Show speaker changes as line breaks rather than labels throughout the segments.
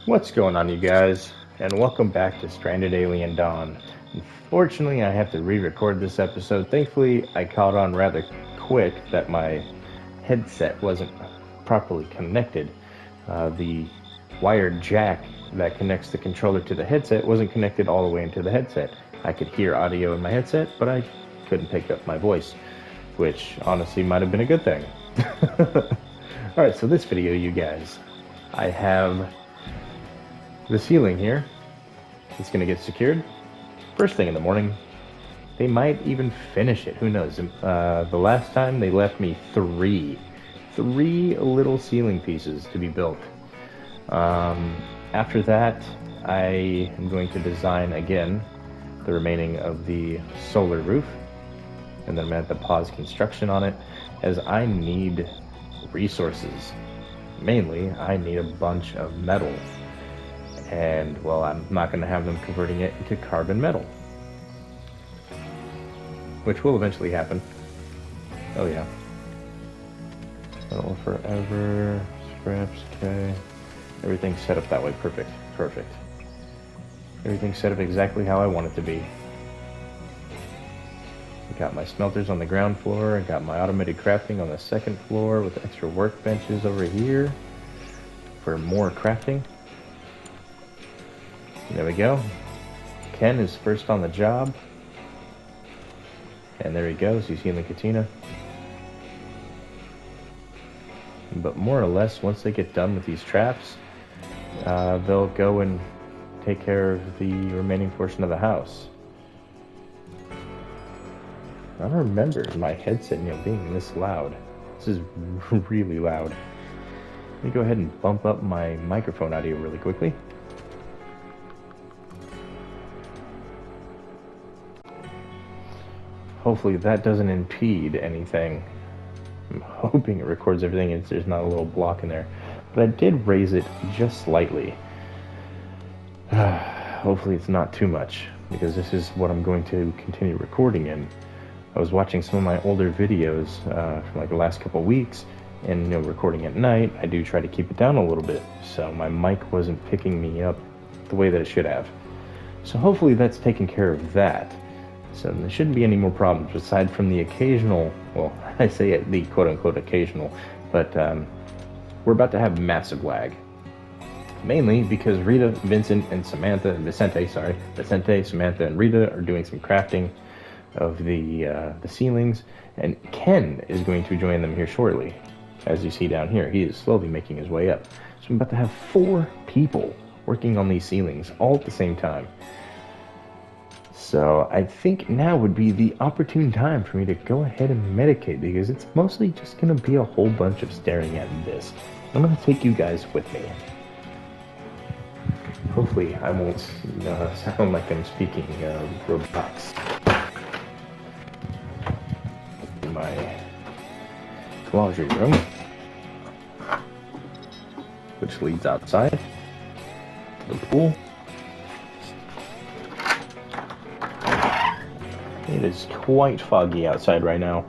What's going on, you guys? And welcome back to Stranded Alien Dawn. Unfortunately, I have to re record this episode. Thankfully, I caught on rather quick that my headset wasn't properly connected. The wired jack that connects the controller to the headset wasn't connected all the way into the headset. I could hear audio in my headset, but I couldn't pick up my voice, which honestly might have been a good thing. Alright, so this video, you guys, I have the ceiling here. It's going to get secured first thing in the morning. They might even finish it. Who knows? The last time they left me three little ceiling pieces to be built. After that, I am going to design again the remaining of the solar roof, and then I'm going to have to pause construction on it as I need resources. Mainly, I need a bunch of metal. And, well, I'm not going to have them converting it into carbon metal. Which will eventually happen. Oh, yeah. Metal forever. Scraps, okay. Everything's set up that way. Perfect. Perfect. Everything's set up exactly how I want it to be. I got my smelters on the ground floor. I got my automated crafting on the second floor with extra workbenches over here for more crafting. There we go. Ken is first on the job. And there he goes. He's healing Katina. But more or less, once they get done with these traps, they'll go and take care of the remaining portion of the house. I don't remember my headset being this loud. This is really loud. Let me go ahead and bump up my microphone audio really quickly. Hopefully that doesn't impede anything. I'm hoping it records everything and there's not a little block in there. But I did raise it just slightly. Hopefully it's not too much, because this is what I'm going to continue recording in. I was watching some of my older videos from like the last couple of weeks, and recording at night, I do try to keep it down a little bit, so my mic wasn't picking me up the way that it should have. So hopefully that's taking care of that. So there shouldn't be any more problems aside from the occasional, well, I say it, the quote-unquote occasional, but we're about to have massive lag. Mainly because Rita, Vicente, Samantha, and Rita are doing some crafting of the ceilings, and Ken is going to join them here shortly. As you see down here, he is slowly making his way up. So I'm about to have 4 people working on these ceilings all at the same time. So I think now would be the opportune time for me to go ahead and medicate, because it's mostly just going to be a whole bunch of staring at this. I'm going to take you guys with me. Hopefully I won't sound like I'm speaking robotics. In my laundry room, which leads outside to the pool. It is quite foggy outside right now.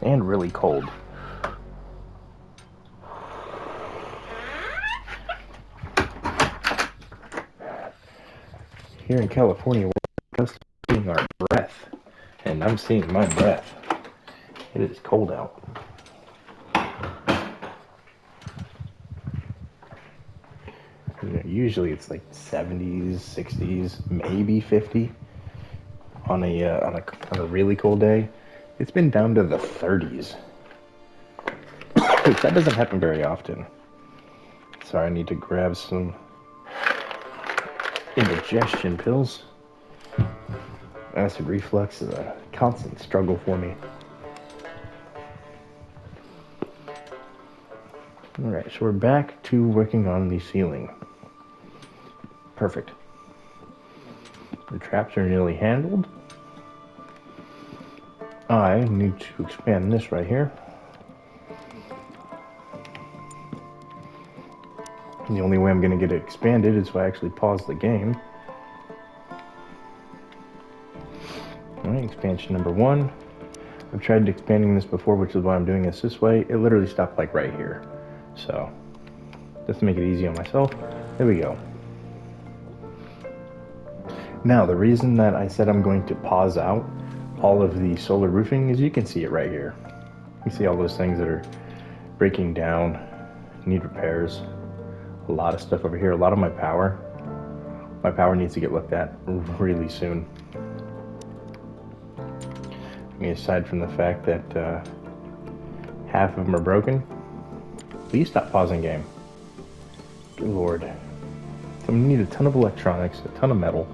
And really cold. Here in California, we're seeing our breath, and I'm seeing my breath. It is cold out. Usually it's like 70s, 60s, maybe 50 on a really cold day. It's been down to the 30s. That doesn't happen very often. So I need to grab some indigestion pills. Acid reflux is a constant struggle for me. Alright, so we're back to working on the ceiling. Perfect. The traps are nearly handled. I need to expand this right here. And the only way I'm going to get it expanded is if I actually pause the game. Alright, expansion number 1. I've tried expanding this before, which is why I'm doing this way. It literally stopped like right here. So, just to make it easy on myself, there we go. Now, the reason that I said I'm going to pause out all of the solar roofing is you can see it right here. You see all those things that are breaking down, need repairs. A lot of stuff over here, a lot of my power. My power needs to get looked at really soon. I mean, aside from the fact that half of them are broken. Please stop pausing game. Good lord. So I'm gonna need a ton of electronics, a ton of metal.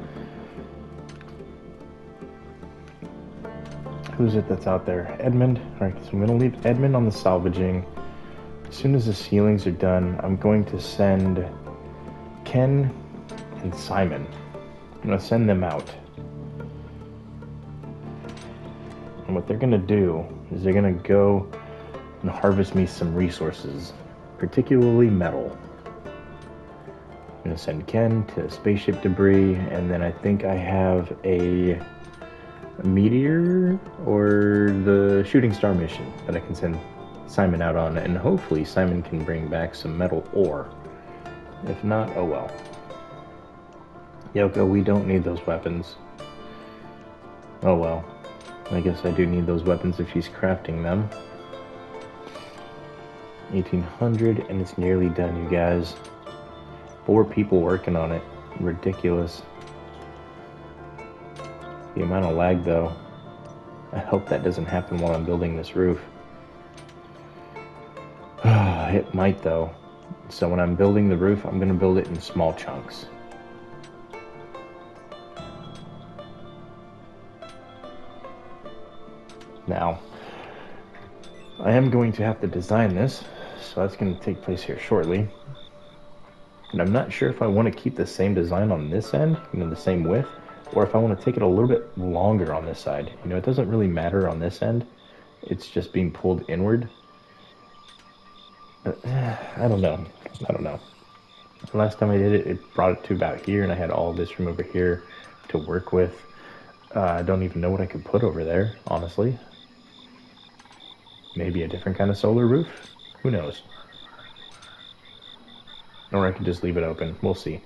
Who's it that's out there? Edmund. Alright, so I'm gonna leave Edmund on the salvaging. As soon as the ceilings are done, I'm going to send Ken and Simon. I'm gonna send them out. And what they're gonna do is they're gonna go and harvest me some resources, particularly metal. I'm gonna send Ken to spaceship debris, and then I think I have a meteor or the shooting star mission that I can send Simon out on, and hopefully Simon can bring back some metal ore. If not, oh well. Yoko, we don't need those weapons. Oh well. I guess I do need those weapons if she's crafting them. 1800, and it's nearly done, you guys. 4 people working on it. Ridiculous. The amount of lag, though. I hope that doesn't happen while I'm building this roof. It might, though. So when I'm building the roof, I'm going to build it in small chunks. Now, I am going to have to design this, so that's going to take place here shortly. And I'm not sure if I want to keep the same design on this end, the same width, or if I want to take it a little bit longer on this side. It doesn't really matter on this end. It's just being pulled inward. I don't know. The last time I did it, it brought it to about here, and I had all this room over here to work with. I don't even know what I could put over there, honestly. Maybe a different kind of solar roof? Who knows? Or I could just leave it open. We'll see.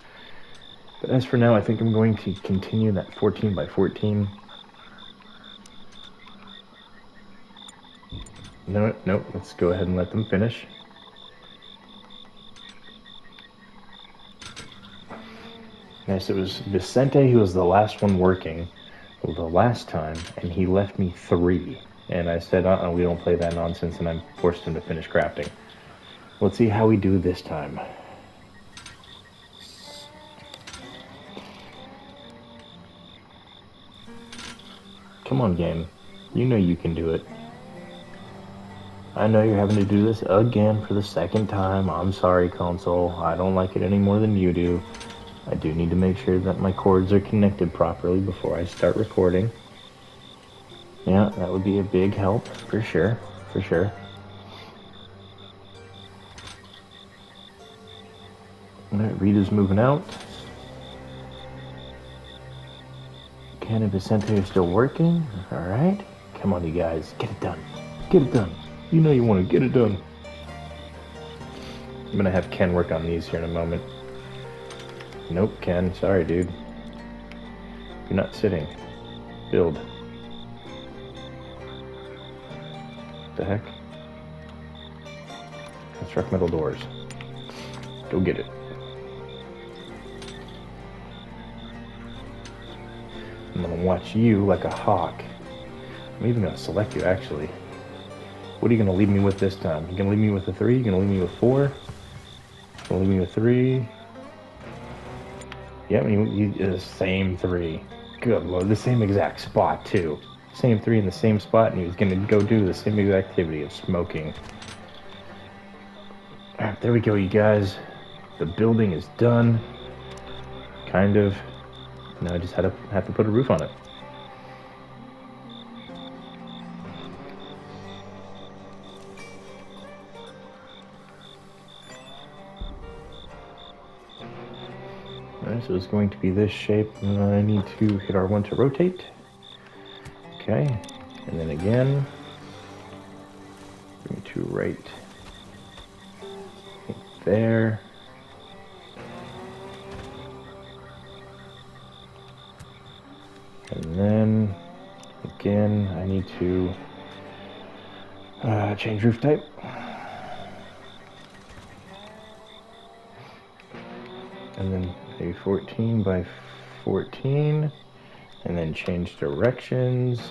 But as for now, I think I'm going to continue that 14 by 14. No, let's go ahead and let them finish. Yes, it was Vicente who was the last one working the last time, and he left me 3. And I said, we don't play that nonsense, and I forced him to finish crafting. Let's see how we do this time. Come on, game. You know you can do it. I know you're having to do this again for the 2nd time. I'm sorry, console. I don't like it any more than you do. I do need to make sure that my cords are connected properly before I start recording. Yeah, that would be a big help, for sure. Alright, Rita's moving out. Ken and Vicente are still working. Alright. Come on, you guys. Get it done. You know you want to get it done. I'm gonna have Ken work on these here in a moment. Nope, Ken. Sorry, dude. You're not sitting. Build. What the heck? Construct metal doors. Go get it. I'm gonna watch you like a hawk. I'm even gonna select you, actually. What are you gonna leave me with this time? You gonna leave me with a 3? You gonna leave me with 4? You gonna leave me with 3? Yeah, the same 3. Good lord, the same exact spot, too. Same 3 in the same spot, and he was gonna go do the same exact activity of smoking. Alright, there we go, you guys. The building is done. Kind of. Now I just have to put a roof on it. Alright, so it's going to be this shape. I need to hit R1 to rotate. Okay, and then again. bring it to right there. And then again, I need to change roof type. And then maybe 14 by 14. And then change directions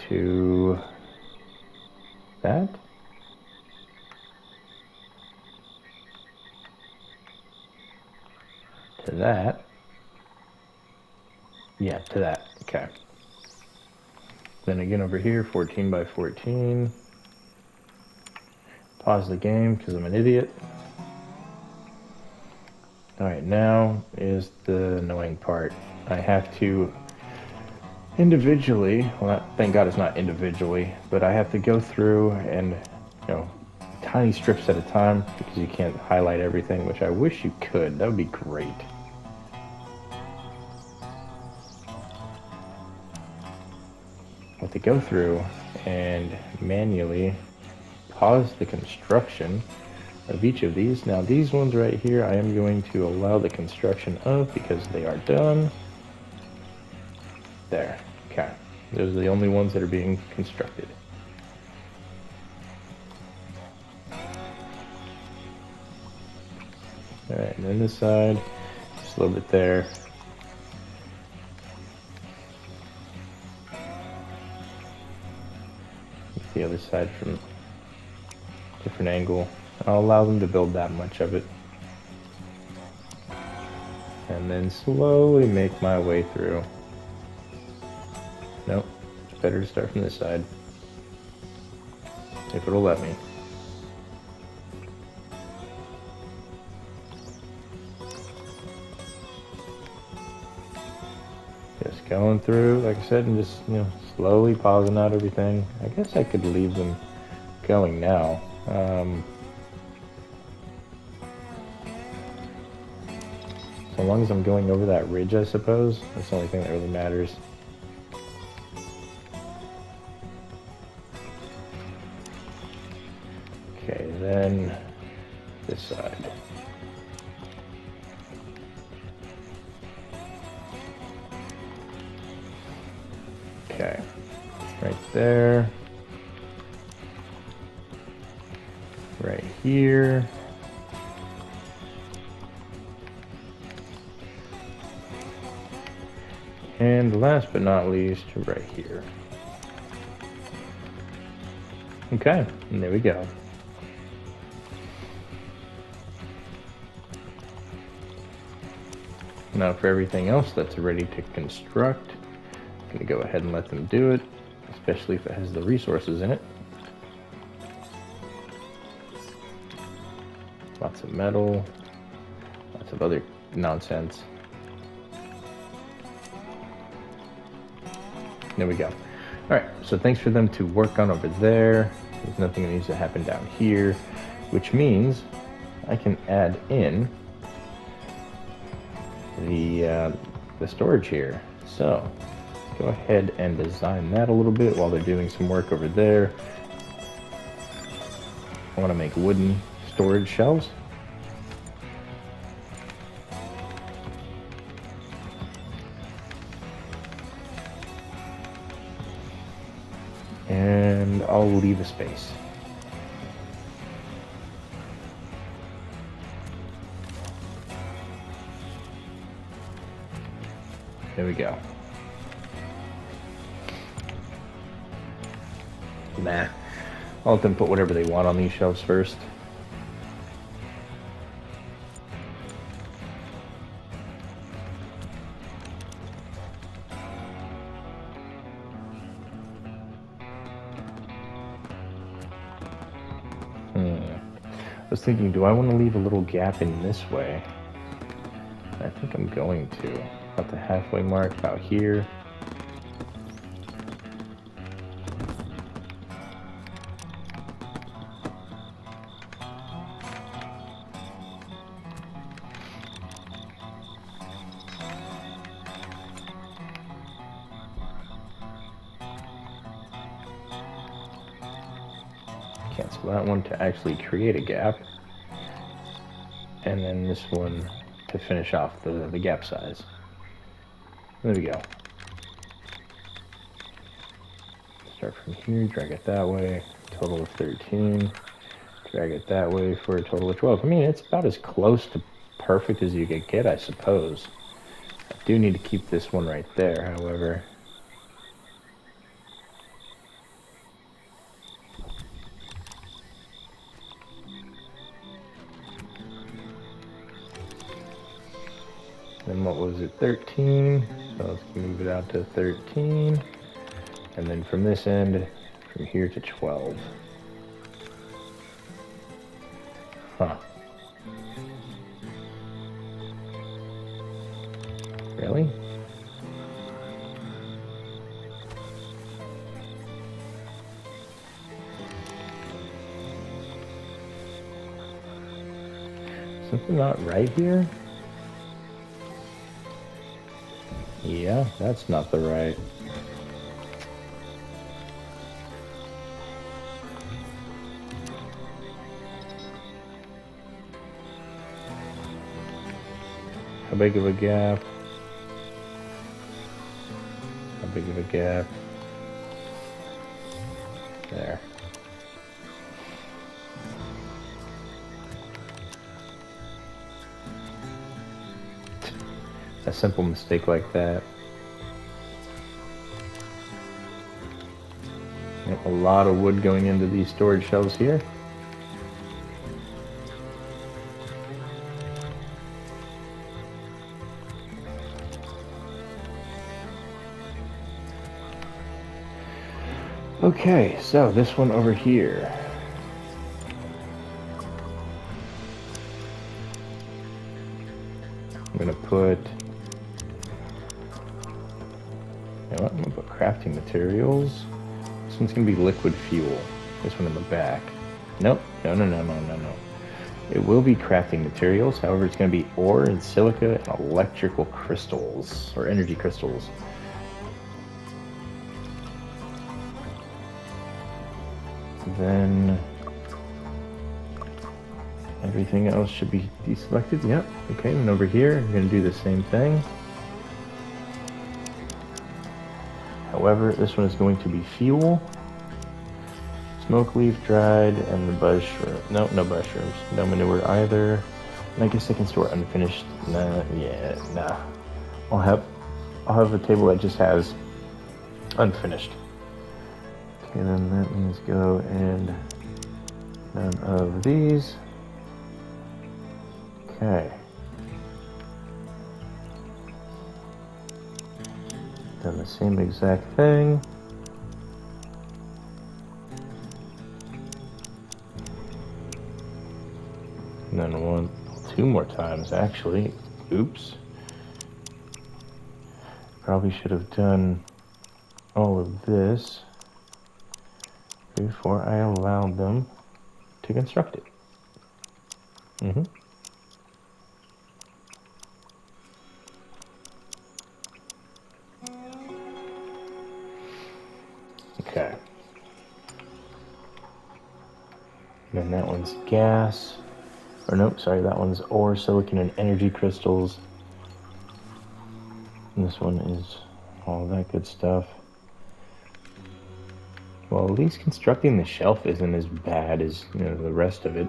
to that. To that. Yeah, to that. Okay. Then again over here, 14 by 14. Pause the game because I'm an idiot. Alright, now is the annoying part. I have to individually, well, thank God it's not individually, but I have to go through and, tiny strips at a time because you can't highlight everything, which I wish you could. That would be great. I have to go through and manually pause the construction of each of these. Now these ones right here I am going to allow the construction of because they are done. There. Okay. Those are the only ones that are being constructed. Alright, and then this side, just a little bit there. The other side from a different angle. I'll allow them to build that much of it. And then slowly make my way through. Nope, it's better to start from this side. If it'll let me. Just going through, like I said, and just, slowly pausing out everything. I guess I could leave them going now. So long as I'm going over that ridge, I suppose. That's the only thing that really matters. Okay, then this side. Okay, right there. Right here. And last but not least, right here. Okay, and there we go. Now for everything else that's ready to construct, I'm going to go ahead and let them do it, especially if it has the resources in it. Lots of metal, lots of other nonsense. There we go. Alright, so thanks for them to work on over there. There's nothing that needs to happen down here, which means I can add in the storage here. So let's go ahead and design that a little bit while they're doing some work over there. I want to make wooden storage shelves. And I'll leave a space. There we go. Nah, I'll let them put whatever they want on these shelves first. I was thinking, do I want to leave a little gap in this way? I think I'm going to. About the halfway mark, about here. cancel that one to actually create a gap. And then this one to finish off the gap size. There we go. Start from here, drag it that way, total of 13. Drag it that way for a total of 12. I mean, it's about as close to perfect as you could get, I suppose. I do need to keep this one right there, however. Then what was it, 13? So let's move it out to 13. And then from this end, from here to 12. Huh. Really? Something not right here? Yeah, that's not the right. How big of a gap? How big of a gap? There. A simple mistake like that. A lot of wood going into these storage shelves here. Okay, so this one over here. I'm gonna put, you know what, I'm gonna put crafting materials. This one's gonna be liquid fuel. This one in the back. Nope, no. It will be crafting materials, however it's gonna be ore and silica and electrical crystals, or energy crystals. Then everything else should be deselected. Yep. Okay, and over here, I'm going to do the same thing. However, this one is going to be fuel, smoke leaf dried, and the buzz shroom. No, no buzz shrooms. No manure either. And I guess I can store unfinished. Nah. I'll have a table that just has unfinished. Okay, then that means go and none of these. Okay. Done the same exact thing. And then two more times actually. Oops. Probably should have done all of this before I allowed them to construct it. Okay. And then that one's gas. Or nope, sorry, that one's ore, silicon, and energy crystals. And this one is all that good stuff. Well, at least constructing the shelf isn't as bad as, you know, the rest of it.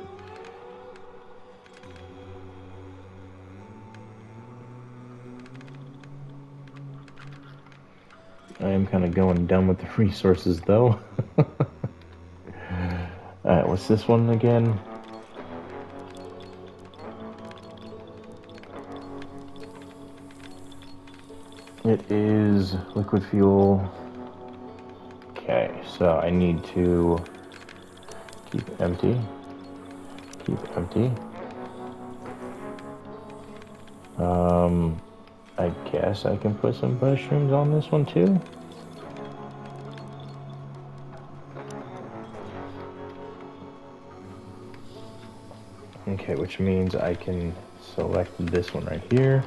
I am kind of going dumb with the resources, though. Alright, what's this one again? It is liquid fuel. Okay, so I need to keep empty. I guess I can put some mushrooms on this one too. Okay, which means I can select this one right here,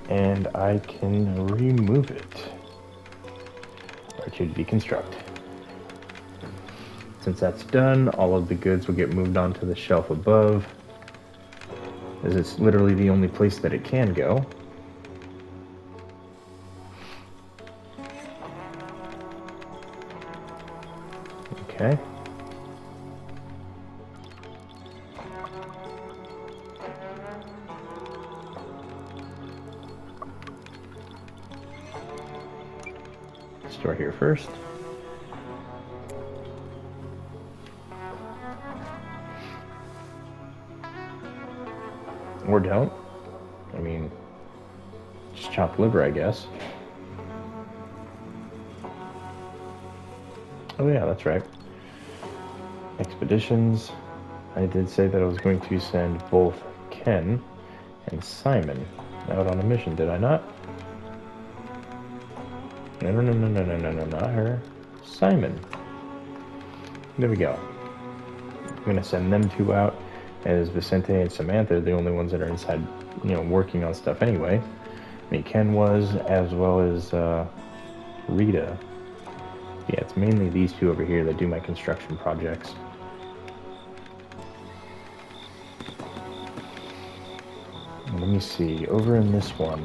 and I can remove it, or to deconstruct. Since that's done, all of the goods will get moved onto the shelf above, as it's literally the only place that it can go. Okay. Store here first. Or don't. I mean, just chopped liver, I guess. Oh yeah, that's right. Expeditions. I did say that I was going to send both Ken and Simon out on a mission, did I not? No, not her. Simon. There we go. I'm going to send them two out, as Vicente and Samantha are the only ones that are inside, working on stuff anyway. I mean, Ken was, as well as Rita. Yeah, it's mainly these two over here that do my construction projects. Let me see, over in this one,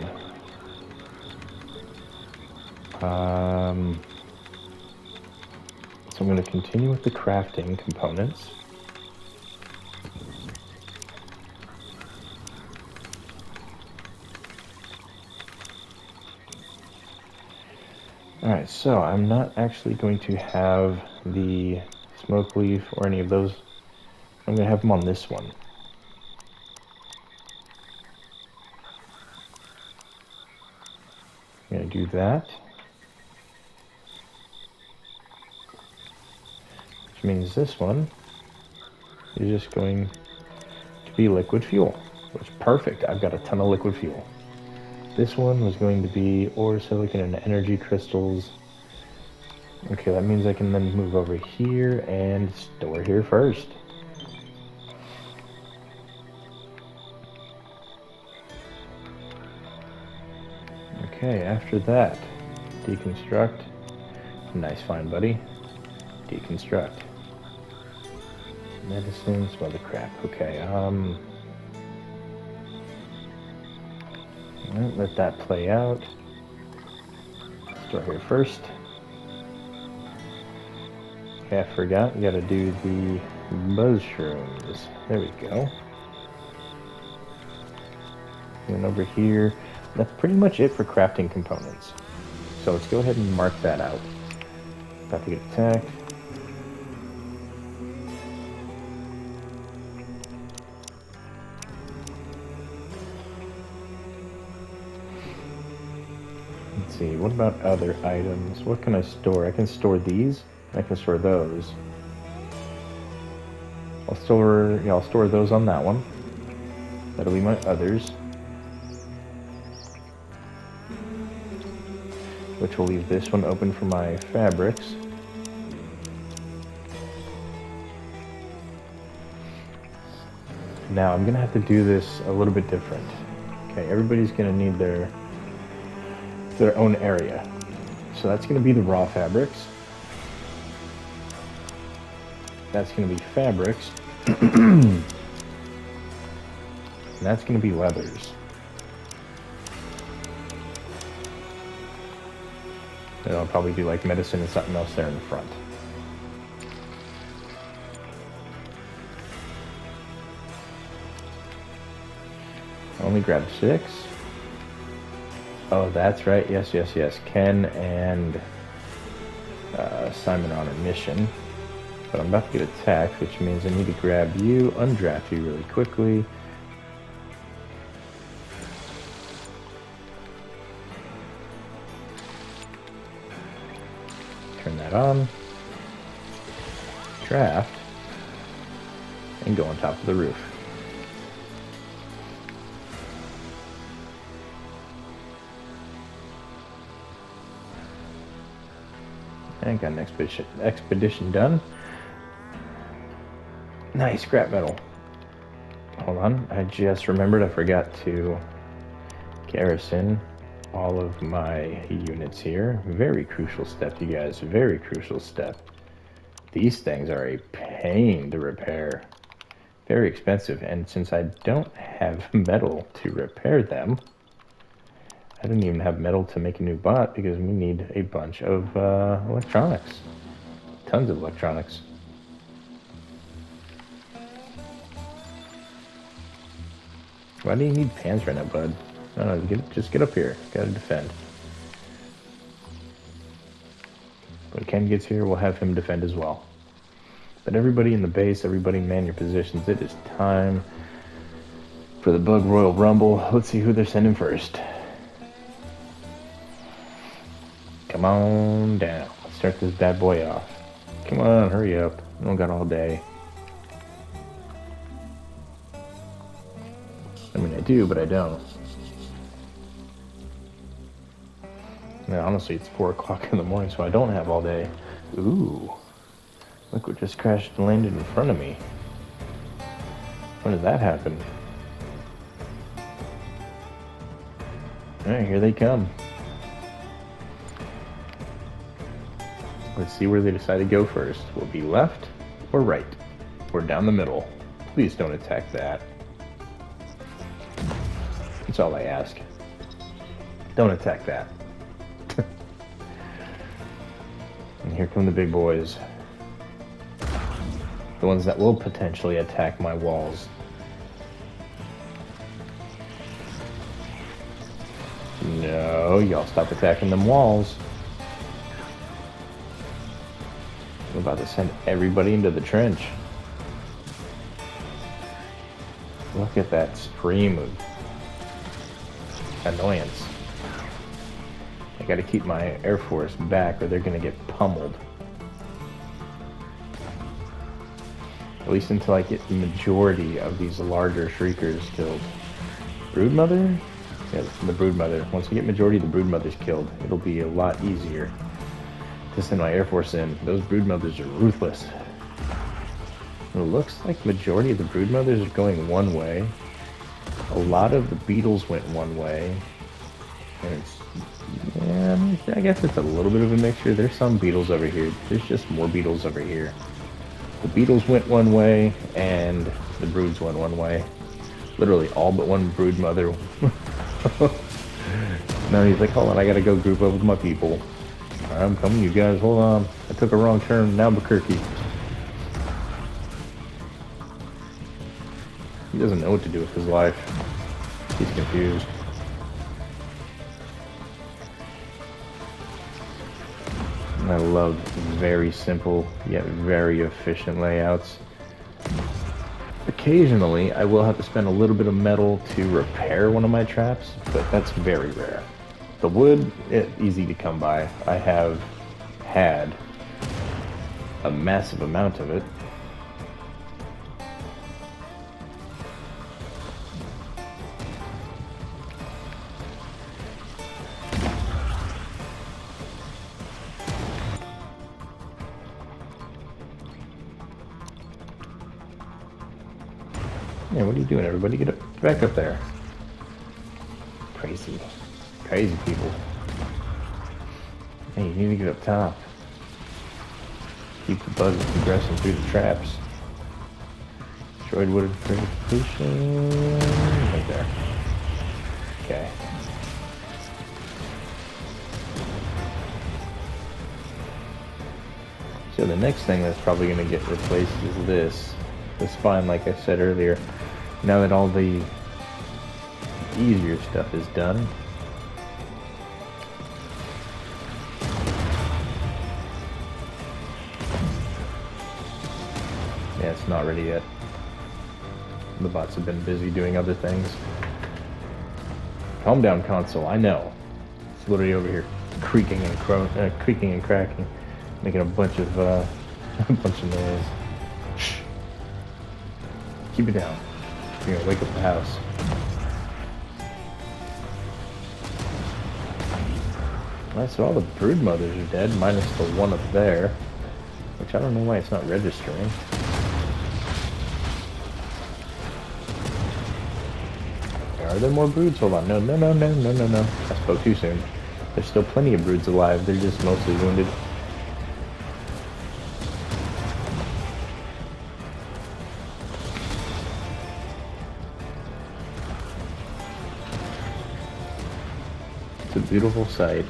so I'm going to continue with the crafting components. Alright, so I'm not actually going to have the smoke leaf or any of those. I'm going to have them on this one. I'm going to do that. Which means this one is just going to be liquid fuel. Which is perfect. I've got a ton of liquid fuel. This one was going to be ore, silicon, and energy crystals. Okay, that means I can then move over here and store here first. Okay, after that, deconstruct. Nice find, buddy. Deconstruct. Medicine, some other crap. Okay, let that play out. Store here first. Okay, I forgot. You gotta do the mushrooms. There we go. And over here, that's pretty much it for crafting components. So let's go ahead and mark that out. About to get attacked. Let's see, what about other items? What can I store? I can store these. I can store those. I'll store those on that one. That'll be my others. Which will leave this one open for my fabrics. Now I'm gonna have to do this a little bit different. Okay, everybody's gonna need their own area. So that's gonna be the raw fabrics. That's gonna be fabrics. And that's gonna be leathers. And I'll probably do like medicine and something else there in the front. I only grabbed 6. Oh, that's right. Yes. Ken and Simon on a mission. But I'm about to get attacked, which means I need to grab you, undraft you really quickly. Turn that on. Draft. And go on top of the roof. And got an expedition done. Nice, scrap metal. Hold on, I just remembered I forgot to garrison all of my units here. Very crucial step, you guys. Very crucial step. These things are a pain to repair. Very expensive, and since I don't have metal to repair them, I don't even have metal to make a new bot because we need a bunch of electronics. Tons of electronics. Why do you need pants right now, bud? No, just get up here. Gotta defend. When Ken gets here, we'll have him defend as well. But everybody in the base, everybody man your positions. It is time for the Bug Royal Rumble. Let's see who they're sending first. Come on down. Let's start this bad boy off. Come on, hurry up. I don't got all day. I mean, I do, but I don't. Yeah, honestly, it's 4 o'clock in the morning, so I don't have all day. Ooh. Look what just crashed and landed in front of me. When did that happen? Alright, here they come. Let's see where they decide to go first. Will it be left or right? Or down the middle? Please don't attack that. That's all I ask. Don't attack that. And here come the big boys. The ones that will potentially attack my walls. No, y'all stop attacking them walls. I'm about to send everybody into the trench. Look at that stream of annoyance. I gotta keep my Air Force back or they're gonna get pummeled. At least until I get the majority of these larger shriekers killed. Broodmother? Yeah, the Broodmother. Once we get majority of the Broodmothers killed, it'll be a lot easier to send my Air Force in. Those Broodmothers are ruthless. It looks like majority of the Broodmothers are going one way. A lot of the beetles went one way. And it's, yeah, I guess it's a little bit of a mixture. There's some beetles over here. There's just more beetles over here. The beetles went one way, and the broods went one way. Literally all but one Broodmother. Now he's like, hold on, I gotta go group up with my people. I'm coming, you guys, hold on. I took a wrong turn in Albuquerque. He doesn't know what to do with his life. He's confused. And I love very simple yet very efficient layouts. Occasionally, I will have to spend a little bit of metal to repair one of my traps, but that's very rare. The wood, easy to come by. I have had a massive amount of it. Yeah, what are you doing, everybody? Get back up there. Crazy people. Hey, you need to get up top. Keep the bugs progressing through the traps. Destroyed wooded fortification. Right there. Okay. So the next thing that's probably going to get replaced is this. The spine, like I said earlier. Now that all the easier stuff is done. Yeah, it's not ready yet. The bots have been busy doing other things. Calm down, console. I know. It's literally over here creaking and cracking, making a bunch of noise. Shh. Keep it down. You're gonna wake up the house. Alright, so all the Broodmothers are dead, minus the one up there. Which I don't know why it's not registering. Are there more broods? Hold on. No. I spoke too soon. There's still plenty of broods alive. They're just mostly wounded. a beautiful sight.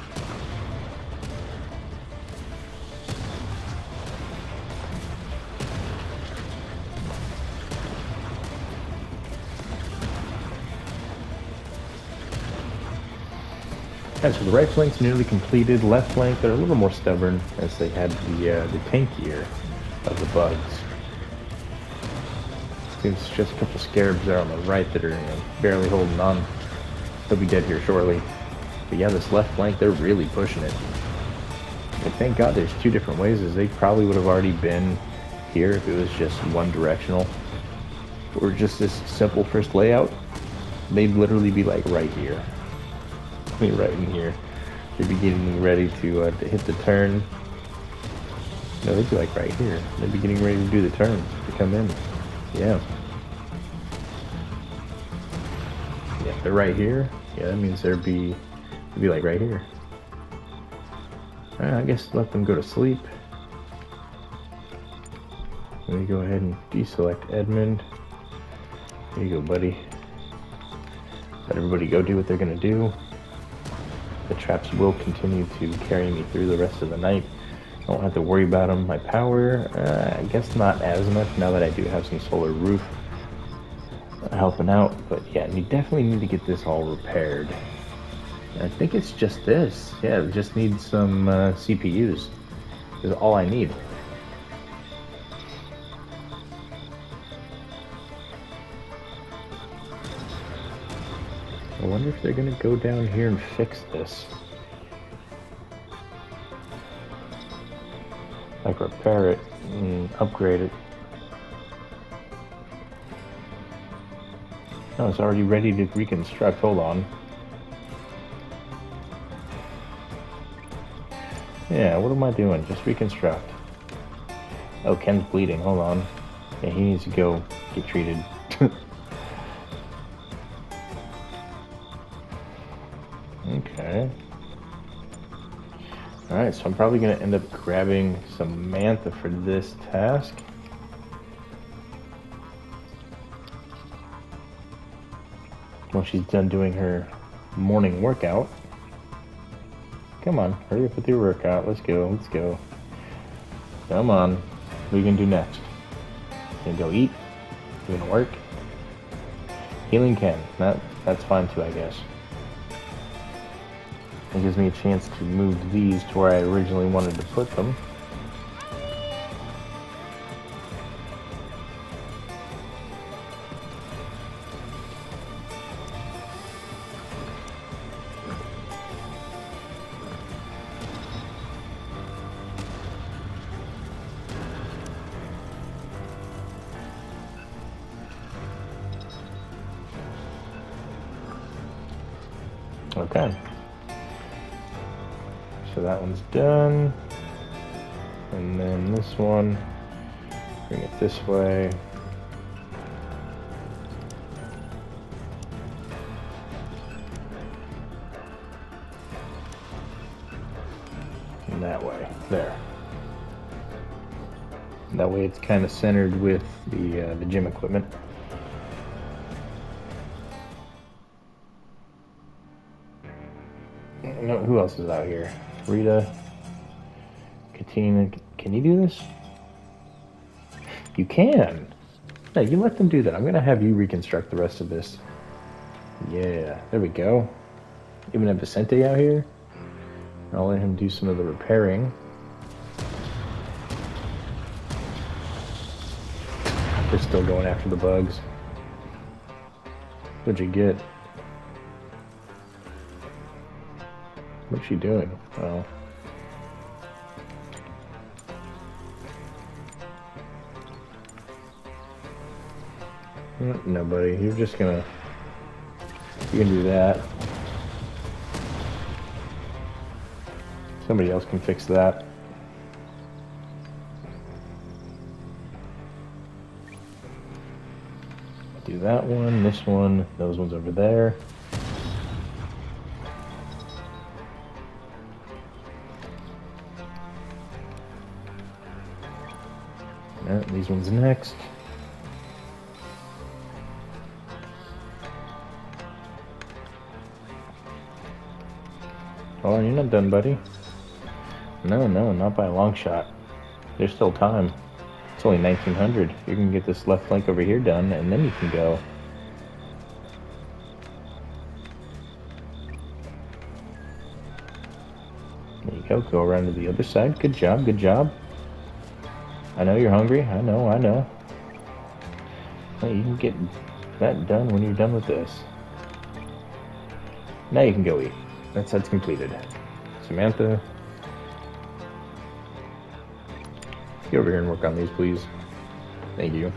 And so the right flank's nearly completed. Left flank, they're a little more stubborn as they had the tankier of the bugs. Seems just a couple scarabs there on the right that are barely holding on. They'll be dead here shortly. But yeah, this left flank, they're really pushing it. And thank God there's two different ways, as they probably would have already been here if it was just one directional. Or just this simple first layout. They'd literally be like right here. Right in here. They'd be getting ready to hit the turn. No, they'd be like right here. They'd be getting ready to do the turn, to come in. Yeah. Yeah, they're right here. Yeah, that means they'd be like right here. I guess let them go to sleep. Let me go ahead and deselect Edmund. Here you go, buddy. Let everybody go do what they're gonna do. The traps will continue to carry me through the rest of the night. I don't have to worry about them. My power, I guess not as much now that I do have some solar roof helping out. But yeah, we definitely need to get this all repaired. And I think it's just this. Yeah, it just needs some CPUs. Is all I need. I wonder if they're gonna go down here and fix this. Like repair it and upgrade it. No, it's already ready to reconstruct. Hold on. Yeah, what am I doing? Just reconstruct. Oh, Ken's bleeding. Hold on. Yeah, he needs to go get treated. Okay. Alright, so I'm probably going to end up grabbing some Mantha for this task. Well, she's done doing her morning workout. Come on, hurry up with your workout. Let's go, let's go. Come on. What are you going to do next? You going to go eat? You going to work? Healing Ken. That's fine too, I guess. It gives me a chance to move these to where I originally wanted to put them. Okay. So that one's done. And then this one, bring it this way. And that way, there. And that way it's kind of centered with the gym equipment. Who else is out here? Rita, Katina, can you do this? You can. Yeah, you let them do that. I'm gonna have you reconstruct the rest of this. Yeah, there we go. Even have Vicente out here. I'll let him do some of the repairing. They're still going after the bugs. What'd you get? What's she doing? Oh. No, buddy. You're just gonna... You can do that. Somebody else can fix that. Do that one, this one, those ones over there. These ones next. Hold on, you're not done, buddy. No, not by a long shot. There's still time. It's only 1900. You can get this left flank over here done, and then you can go. There you go. Go around to the other side. Good job, good job. I know you're hungry. I know. Hey, you can get that done when you're done with this. Now you can go eat. That side's completed. Samantha, get over here and work on these, please. Thank you.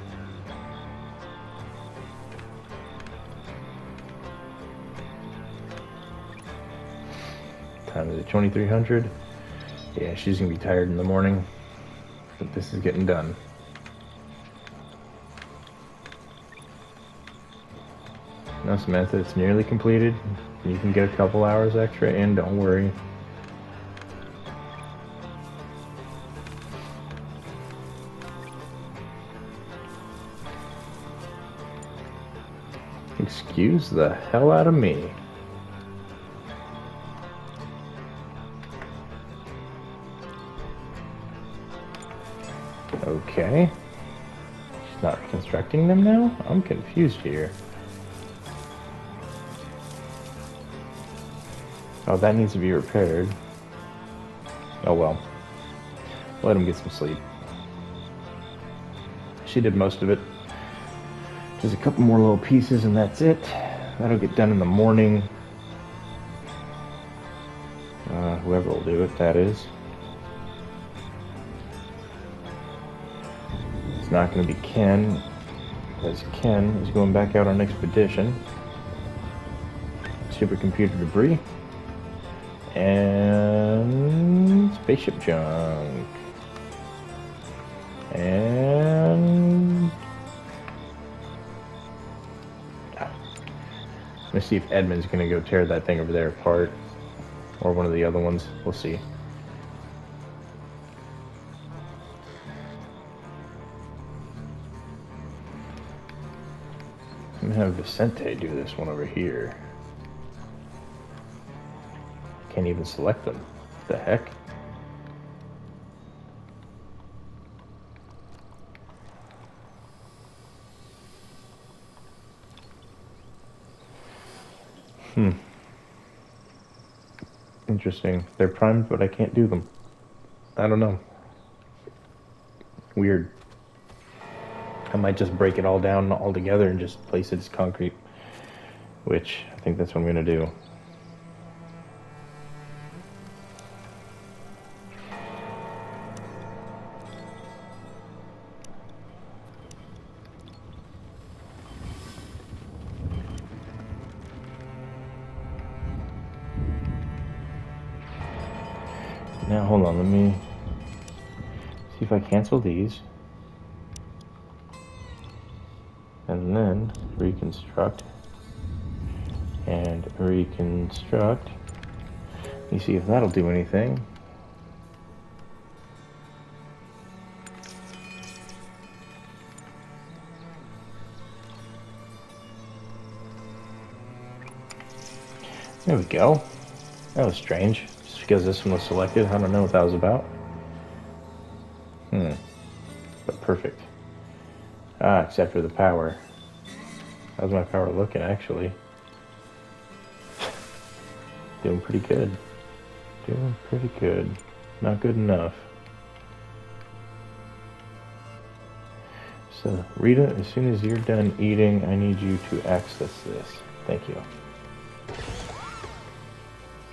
Time is at 2300. Yeah, she's gonna be tired in the morning, but this is getting done. Now, Samantha, it's nearly completed. You can get a couple hours extra in, don't worry. Excuse the hell out of me. Okay. She's not reconstructing them now? I'm confused here. Oh, that needs to be repaired. Oh well. Let him get some sleep. She did most of it. Just a couple more little pieces and that's it. That'll get done in the morning. Whoever will do it, that is. It's not going to be Ken, because Ken is going back out on expedition. Supercomputer debris. And spaceship junk. And let's see if Edmund's gonna go tear that thing over there apart, or one of the other ones. We'll see. I'm gonna have Vicente do this one over here. Can't even select them. What the heck? Interesting. They're primed, but I can't do them. I don't know. Weird. I might just break it all down all together and just place it as concrete, which I think that's what I'm going to do. Now, hold on, let me see if I cancel these. And then reconstruct and reconstruct. Let me see if that'll do anything. There we go. That was strange. Just because this one was selected, I don't know what that was about. But perfect. Except for the power. How's my power looking, actually? Doing pretty good. Doing pretty good. Not good enough. So, Rita, as soon as you're done eating, I need you to access this. Thank you.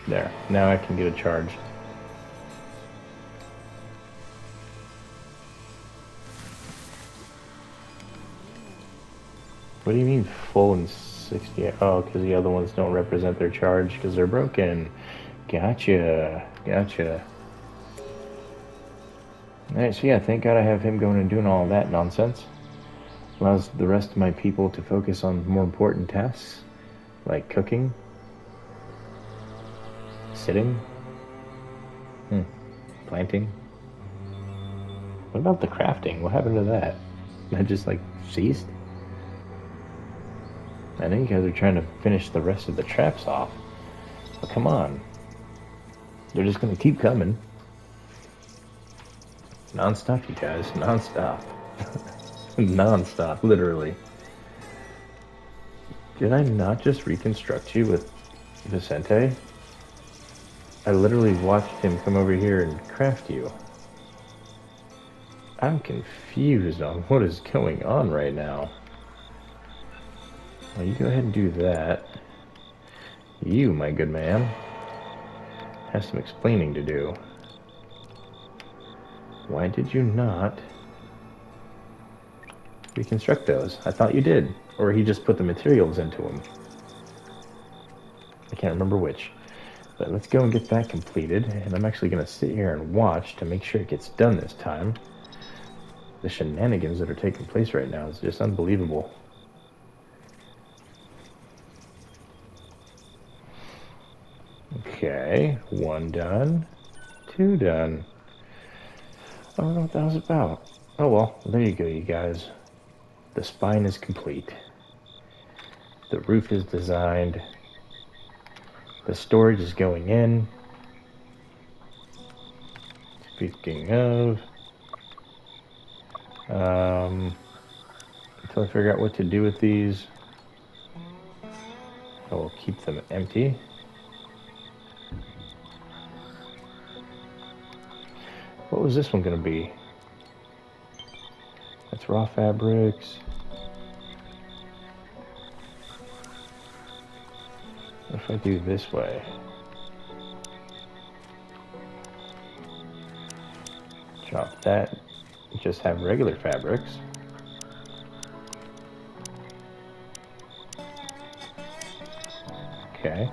There. Now I can get a charge. What do you mean full and 60? Oh, because the other ones don't represent their charge because they're broken. Gotcha. Alright, so yeah, thank God I have him going and doing all that nonsense. Allows the rest of my people to focus on more important tasks, like cooking, sitting, planting. What about the crafting? What happened to that? That just like ceased? I know you guys are trying to finish the rest of the traps off, but come on. They're just gonna keep coming. Non-stop, you guys. Non-stop. Non-stop, literally. Did I not just reconstruct you with Vicente? I literally watched him come over here and craft you. I'm confused on what is going on right now. Well, you go ahead and do that. You, my good man, have some explaining to do. Why did you not reconstruct those? I thought you did. Or he just put the materials into them. I can't remember which. But let's go and get that completed. And I'm actually going to sit here and watch to make sure it gets done this time. The shenanigans that are taking place right now is just unbelievable. Okay, 1 done. 2 done. I don't know what that was about. Oh well, there you go, you guys. The spine is complete. The roof is designed. The storage is going in. Speaking of, until I figure out what to do with these, I will keep them empty. What was this one going to be? That's raw fabrics. What if I do this way? Drop that. Just have regular fabrics. Okay.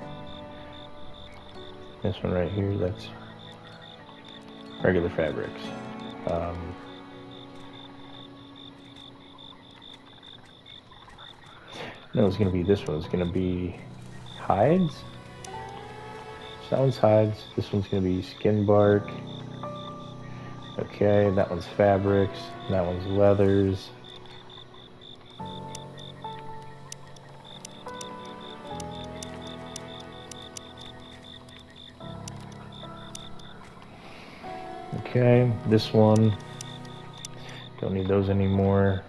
This one right here, that's regular fabrics. No, it's going to be this one. It's going to be hides. So that one's hides. This one's going to be skin bark. Okay, that one's fabrics. That one's leathers. Okay, this one. Don't need those anymore.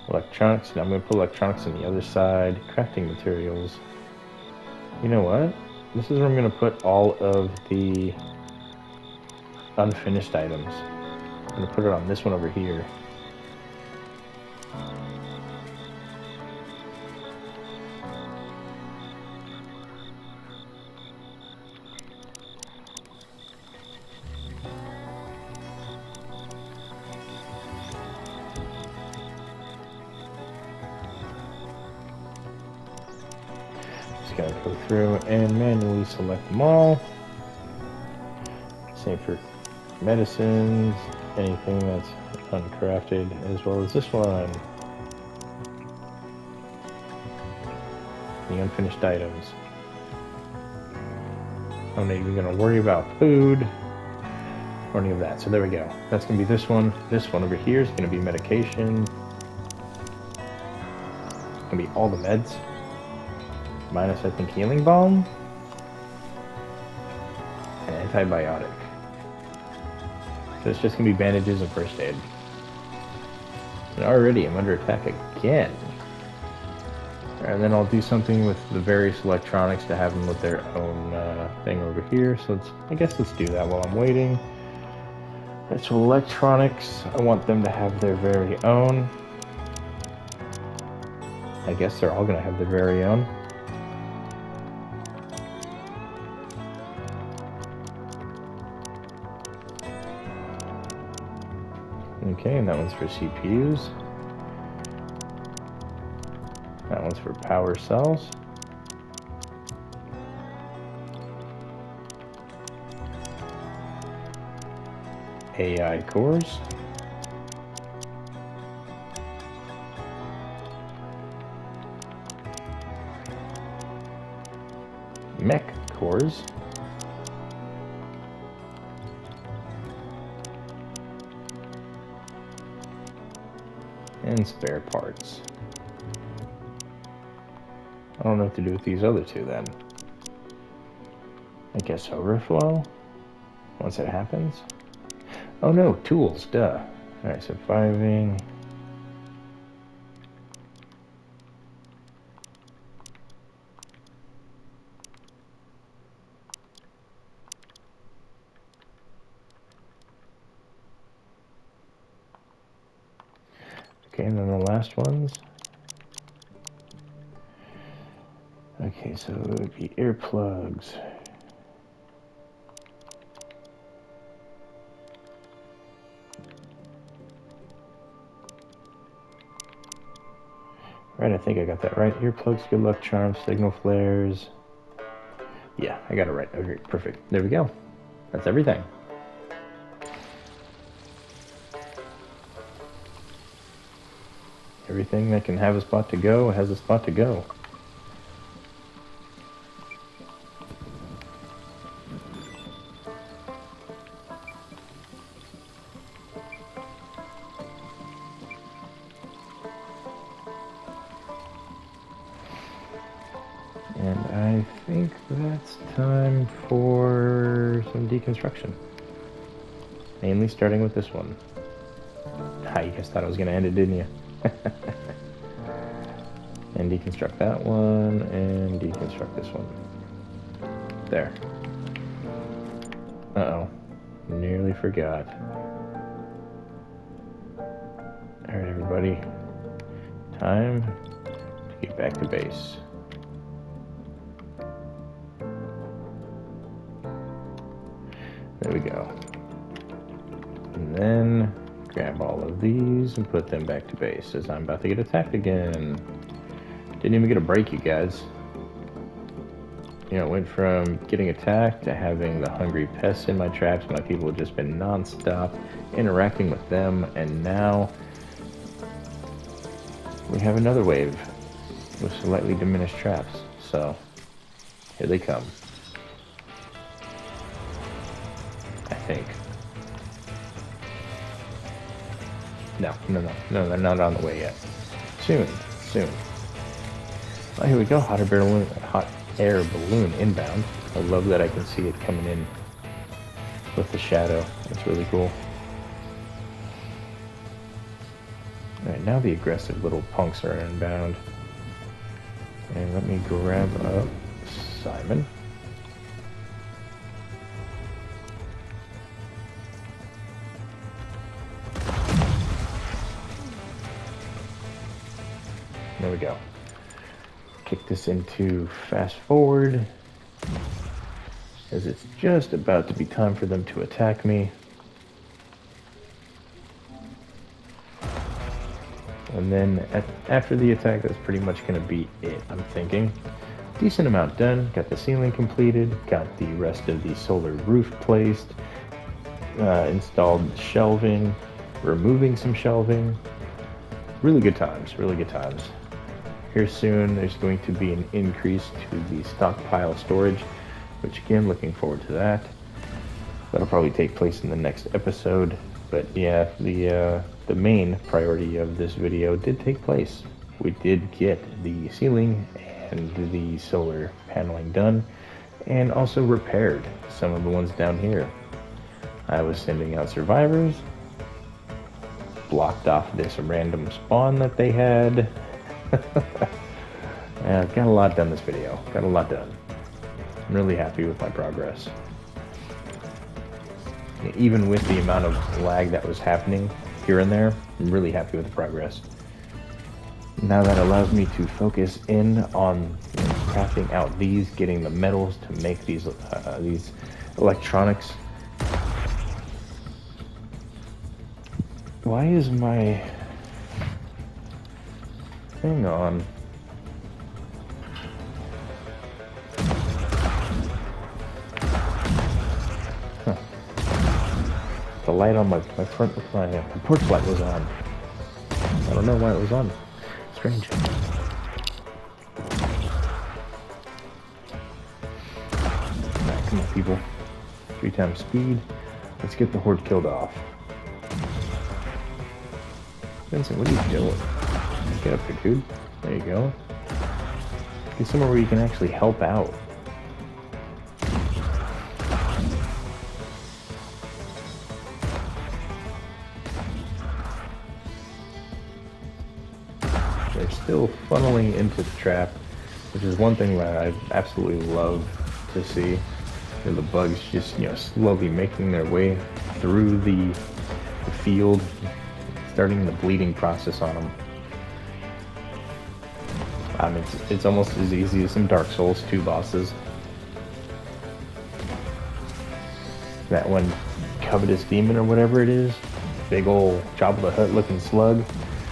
Electronics. Now I'm going to put electronics on the other side. Crafting materials. You know what? This is where I'm going to put all of the unfinished items. I'm going to put it on this one over here. Just got to go through and manually select them all. Same for medicines, anything that's uncrafted, as well as this one. The unfinished items. I'm not even going to worry about food or any of that. So there we go. That's going to be this one. This one over here is going to be medication. It's going to be all the meds. Minus, I think, healing balm. And antibiotic. So it's just going to be bandages and first aid. And already I'm under attack again. And then I'll do something with the various electronics to have them with their own thing over here. So I guess let's do that while I'm waiting. So electronics, I want them to have their very own. I guess they're all going to have their very own. Okay, and that one's for CPUs. That one's for power cells. AI cores. Mech cores. And spare parts. I don't know what to do with these other two then. I guess overflow once it happens. Oh no, tools, duh. Alright, surviving. Okay, and then the last ones. Okay, so it would be earplugs. Right, I think I got that right. Earplugs, good luck charms, signal flares. Yeah, I got it right. Okay, perfect. There we go. That's everything. Everything that can have a spot to go has a spot to go. And I think that's time for some deconstruction. Mainly starting with this one. You guys thought I was going to end it, didn't you? And deconstruct that one, and deconstruct this one. There. Uh-oh. Nearly forgot. Alright, everybody. Time to get back to base. There we go. And then grab all of these and put them back to base as I'm about to get attacked again. Didn't even get a break, you guys. You know, it went from getting attacked to having the hungry pests in my traps. My people have just been non-stop interacting with them, and now we have another wave with slightly diminished traps. So here they come. I think. No, they're not on the way yet. Soon. Oh, here we go. Hot air balloon inbound. I love that I can see it coming in with the shadow. That's really cool. Alright, now the aggressive little punks are inbound. And let me grab up Simon. There we go. Kick this into fast forward, as it's just about to be time for them to attack me. And then after the attack, that's pretty much going to be it, I'm thinking. Decent amount done. Got the ceiling completed. Got the rest of the solar roof placed. Installed shelving. Removing some shelving. Really good times. Really good times. Here soon, there's going to be an increase to the stockpile storage, which again, looking forward to that. That'll probably take place in the next episode. But yeah, the main priority of this video did take place. We did get the ceiling and the solar paneling done, and also repaired some of the ones down here. I was sending out survivors, blocked off this random spawn that they had. Got a lot done this video. Got a lot done. I'm really happy with my progress. Even with the amount of lag that was happening here and there, I'm really happy with the progress. Now that allows me to focus in on crafting out these, getting the metals to make these electronics. Why is my... Hang on. Huh. The light on my front, my porch light was on. I don't know why it was on. Strange. Alright, come on, people. 3 times speed. Let's get the horde killed off. Vincent, what are you doing? Get up here, dude. There you go. Get somewhere where you can actually help out. they're still funneling into the trap, which is one thing that I absolutely love to see. The bugs just, slowly making their way through the field, starting the bleeding process on them. It's almost as easy as some Dark Souls 2 bosses. That one, Covetous Demon or whatever it is, big old Jabba the Hutt looking slug,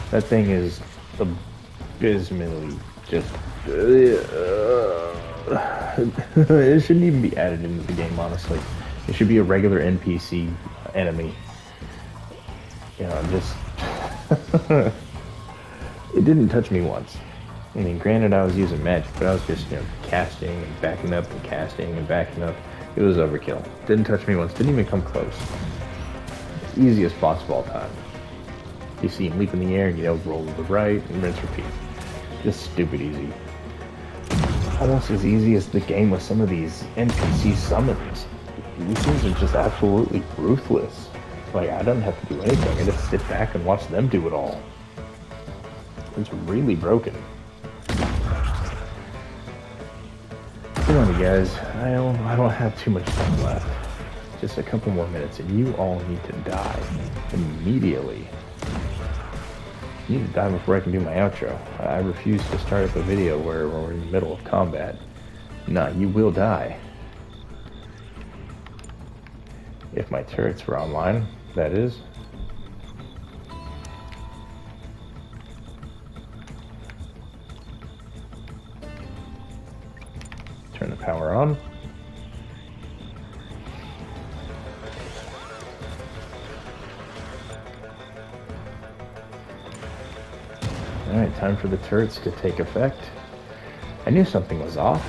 that thing is abysmally just... it shouldn't even be added into the game, honestly. It should be a regular NPC enemy. Just... it didn't touch me once. I mean, granted, I was using magic, but I was just, casting and backing up and casting and backing up. It was overkill. Didn't touch me once. Didn't even come close. Easiest boss of all time. You see him leap in the air, and roll to the right and rinse repeat. Just stupid easy. Almost as easy as the game with some of these NPC summons. These things are just absolutely ruthless. Like, I don't have to do anything. I just sit back and watch them do it all. It's really broken. Come on, you guys. I don't have too much time left. Just a couple more minutes, and you all need to die immediately. You need to die before I can do my outro. I refuse to start up a video where we're in the middle of combat. Nah, you will die. If my turrets were online, that is. Turn the power on. Alright, time for the turrets to take effect. I knew something was off.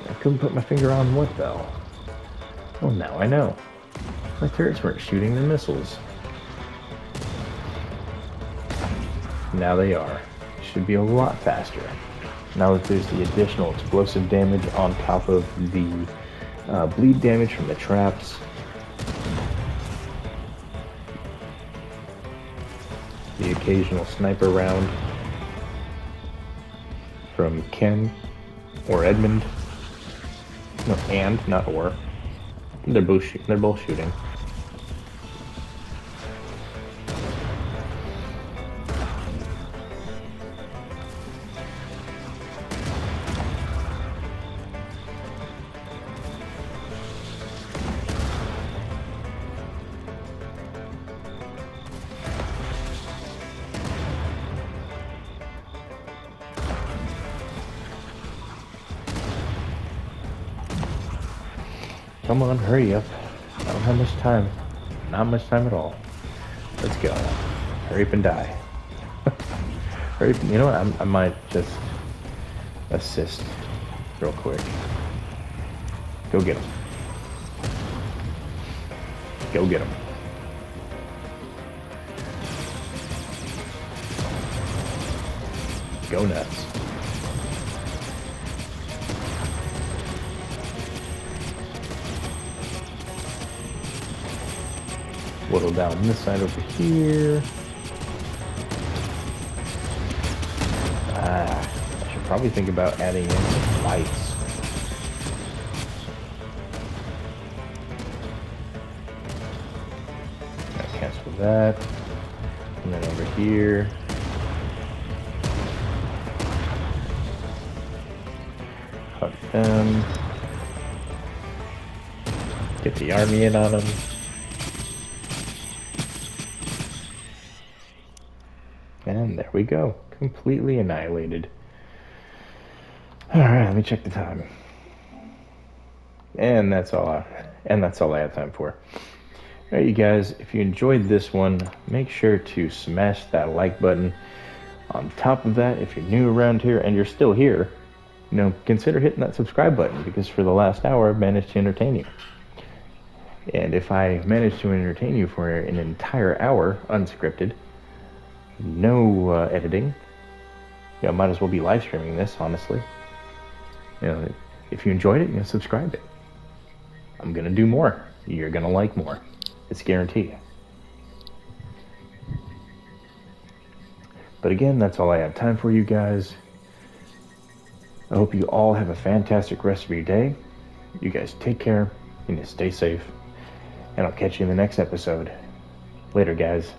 I couldn't put my finger on what though. Well, now I know. My turrets weren't shooting the missiles. Now they are. Should be a lot faster. Now that there's the additional explosive damage on top of the bleed damage from the traps. The occasional sniper round from Ken or Edmund. No, and, not or. They're both shooting. Come on, hurry up. I don't have much time. Not much time at all. Let's go. Hurry up and die. Hurry up. You know what? I might just assist real quick. Go get him. Go get him. Go nuts. Whittle down this side over here. I should probably think about adding in some lights. Cancel that. And then over here. Hug them. Get the army in on them. And there we go. Completely annihilated. Alright, let me check the time. And that's all I have time for. Alright, you guys, if you enjoyed this one, make sure to smash that like button. On top of that, if you're new around here and you're still here, consider hitting that subscribe button, because for the last hour I've managed to entertain you. And if I managed to entertain you for an entire hour unscripted, no editing, might as well be live streaming this, honestly. If you enjoyed it, subscribe it. I'm gonna do more. You're gonna like more. It's guaranteed. But But again, that's all I have time for, you guys. I hope you all have a fantastic rest of your day. You guys take care and stay safe. And I'll catch you in the next episode. Later, guys.